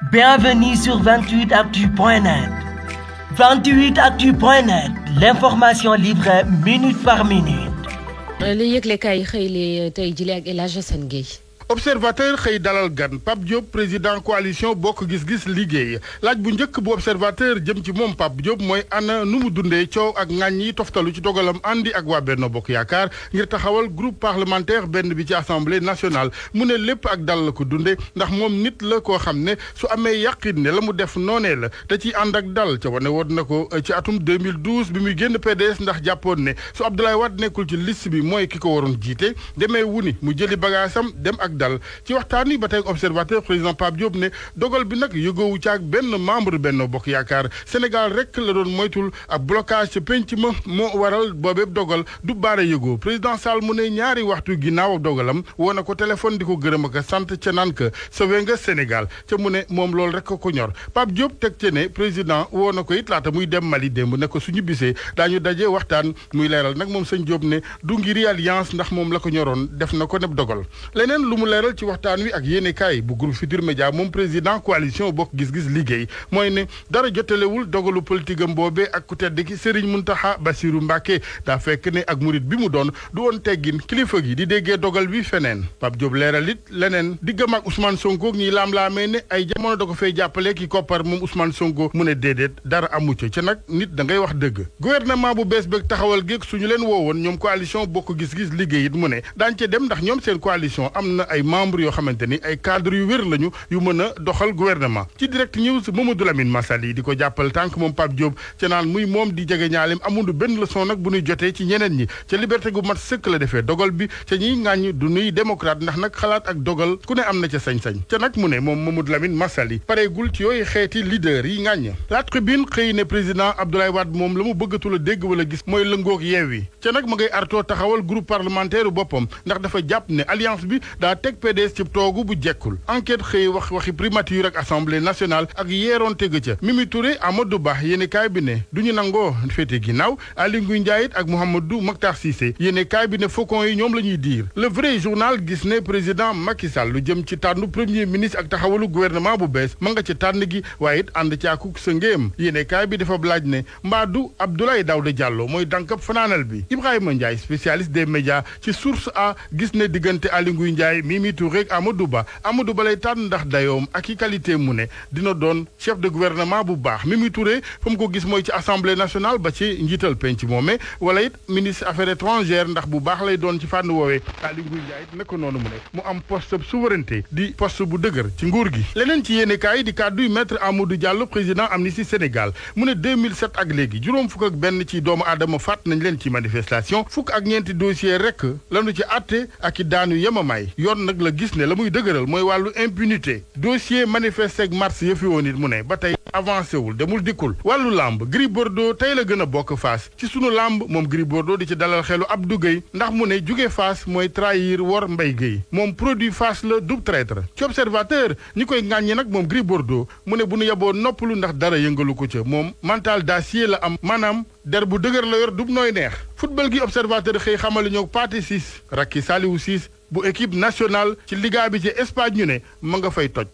Bienvenue sur 28actu.net. 28actu.net, l'information livrée minute par minute. li yëglekaay xëy li tey jile ak El Hadj Assane Gueye. observateur xëy dalal gan Pape Diop président coalition bokk gis-gis liggéey laaj bu njëkk bu observateur jëm ci moom Pape Diop mooy ana nu mu dundee coow ak ŋàññ yi toftalu ci dogalam àndi ak waa Benno Bokk Yaakaar ngir taxawal groupe parlementaire benn bi ci assemblée nationale mu ne lépp ak dal la ko dunde ndax moom nit la koo xam ne su amee yàqin ne la mu def noonee la te ci ànd ak dal ca wane woon na ko ci atum 2012 bi muy génn PDS ndax jàppoon ne su Abdoulaye Wade nekkul ci liste bi mooy ki ko waroon jiite demee wuni mu jëli bagaasam dem ak dal ci waxtaan wi ba tey observateur président Pape Diop ne dogal bi nag yëgoowu caag benn membre Benno Bokk Yaakaar Sénégal rek la doon moytul ab blocage ca penc ma moo waral boobeeb dogal du baara yëgoo président Sall mu ne ñaari waxtu ginnaaw ak dogalam woo na ko téléphone di ko gërëm ak sant ca naan ka sauvé nga Sénégal ca mu ne moom loolu rek ko ñor Pape Diop teg ca ne président woo na ko it laata muy dem Mali démb ne ko suñu bisee daañu daje waxtaan muy leeral nag moom sëñ Diop ne du ngiri alliance ndax moom la ko ñoroon def na ko neb dogal leneen lu mu leeral ci waxtaan wi ak yéenekaay bu groupe Futurs Médias moom président coalition bokk gis-gis liggéey mooy ne dara jotalewul dogalu politique am boobee ak ku tedd ki Serigne Mountakha Bassirou Mbacké daa fekk ne ak murit bi mu doon du woon teggin kilifa gi di déggee dogal bi feneen Pape Diop leeral it leneen diggam ak Ousmane Sonko ñiy laam-laamee ne ay jamono da ko fay jàppale ki koppar moom Ousmane Sonko mu ne déedéet dara amu ca nag nit da ngay wax dëgg gouvernement bu bees beeg taxawal géeg suñu leen woowoon ñoom coalition bokk gis-gis liggéey it mu ne daañu ca dem ndax ñoom seen coalition am na ay membre yoo xamante ni ay cadre yu wér lañu yu mën a doxal gouvernement ci direct news Mamadou Lamine Massaly di ko jàppal tànk moom Pape Diop ca naan muy moom di jege ñaaleem amul benn leçon nag bu ñuy jotee ci ñeneen ñi ca liberté gu mat sëkk la defee dogal bi ca ñiy ŋàññ du nuy démocrate ndax nag xalaat ak dogal ku ne am na ca sañ-sañ ca nag mu ne moom Mamadou Lamine Massaly pareegul ci yooyu xeeti leader yi ŋàññ La Tribune xëy ne président Abdoulaye Wade moom la mu bëggatul a dégg wala gis mooy lëngoog Yewwi ca nag ma ngay artoo taxawal groupe parlementaire boppam ndax dafa jàpp ne alliance bi daa teg PDS ci toogu bu jekkul enquête xëy waxi primature ak assemblée nationale ak yeeroon tëgg ca Mimi Touré Amadou Ba yéene kaay bi ne du ñu nangoo féete ginnaaw Aly Ngouille Ndiaye ak Mouhamadou Makhtar Cissé yéene kaay bi ne faucon yi ñoom la ñuy diir le vrai journal gis ne président Macky Sall lu jëm ci tànnu premier ministre ak taxawalu gouvernement bu bees ma nga ci tànn gi waaye it ànd caakuk sa ngéem yéene kaay bi dafa laaj ne mbaadu Abdoulaye Daouda Diallo mooy dankab fanaanal bi Ibrahima Ndiaye spécialiste des médias ci source a gis ne diggante Aly Ngouille Ndiaye Mimi Touré ak Amadou Ba lay tànn ndax dayoom ak i qualité mu ne dina doon chef de gouvernement bu baax Mimi Touré fa mu ko gis mooy ci assemblée nationale ba ci njiital penc moome wala it ministre affaires étrangères ndax bu baax lay doon ci fànn woowee Aly Ngouille Ndiaye it nekk noonu mu ne mu am poste souveraineté di poste bu dëgër ci nguur gi leneen ci yéenekaay di kàdduy maître Amadou Diallo président Amnesty Sénégal mu ne 2007 ak léegi juróom fukk ak benn ci doomu aadama faat nañ leen ci manifestation fukk ak ñeenti dossier rek lanu ci àtte ak i daanu yemamaay yoon nag la gis ne la muy dëgëral mooy wàllu impunité dossier manifesté ak mars yëfi woon it mu ne ba tey avancé wul demul dikkul wàllu làmb Gris Bordeaux tey la gën a bokk Fass ci sunu làmb moom Gris Bordeaux di ci dalal xelu Abdou Gueye ndax mu ne jóge Fass mooy trahir wor Mbaye Gueye moom produit Fass la du traître ci observateur ñi koy ŋàññi nag moom Gris Bordeaux mu ne bu nu yeboo noppalu ndax dara yëngalu ko ca moom mental d'acier la am maanaam der bu dëgër la yor dub nooy neex football gi observateur xëy xamali ñoo Pathé Ciss rakki Saliou Ciss bu équipe nationale ci liga bi ci Espagne ñu ne ma nga fay toj